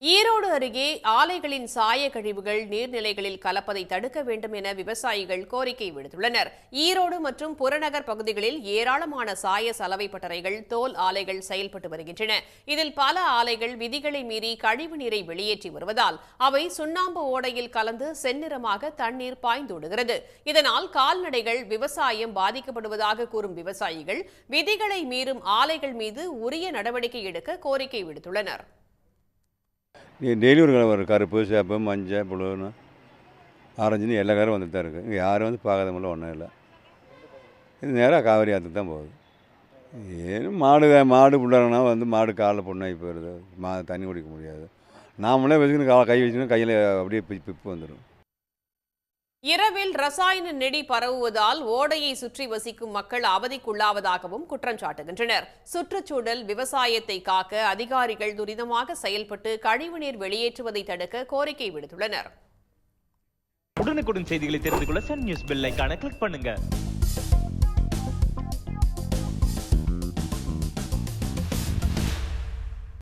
ஈரோடு அருகே ஆலைகளின் சாய கழிவுகள் நீர்நிலைகளில் கலப்பதை தடுக்க வேண்டும் என விவசாயிகள் கோரிக்கை விடுத்துள்ளனர். ஈரோடு மற்றும் புறநகர் பகுதிகளில் ஏராளமான சாய சலவை பட்டறைகள், தோல் ஆலைகள் செயல்பட்டு வருகின்றன. இதில் பல ஆலைகள் விதிகளை மீறி கழிவு நீரை வெளியேற்றி வருவதால் அவை சுண்ணாம்பு ஓடையில் கலந்து செந்நிறமாக தண்ணீர் பாய்ந்தோடுகிறது. இதனால் கால்நடைகள், விவசாயம் பாதிக்கப்படுவதாக கூறும் விவசாயிகள் விதிகளை மீறும் ஆலைகள் மீது உரிய நடவடிக்கை எடுக்க கோரிக்கை விடுத்துள்ளனர். டெய்லி ஒரு கருப்பு, சேப்பு, மஞ்சள், புழுன்னு, ஆரஞ்சுன்னு எல்லா கலரும் வந்துட்டு தான் இருக்குது. இங்கே யாரும் பார்க்காத மாதிரிலாம் ஒன்றும் இல்லை. இது நேராக காவேரி ஆற்றுக்கு தான் போகுது. ஏன்னு மாடு புள்ளாங்கன்னா மாடு காலில் புண்ணாகி போயிடுது. தண்ணி குடிக்க முடியாது. நாமளே வச்சுக்கணும், கை வச்சுக்கணும், கையில் அப்படியே பிப்பு வந்துடும். இரவில் ரசாயன நெடி பரவுவதால் ஓடையை சுற்றி வசிக்கும் மக்கள் அவதிக்குள்ளாவதாகவும் குற்றம் சாட்டுகின்றனர். சுற்றுச்சூழல், விவசாயத்தை காக்க அதிகாரிகள் துரிதமாக செயல்பட்டு கழிவுநீர் வெளியேற்றுவதை தடுக்க கோரிக்கை விடுத்துள்ளனர். உடனுக்குடன் செய்திகளை தெரிந்து கொள்ள சன் நியூஸ் பெல் ஐகானை கிளிக் பண்ணுங்க.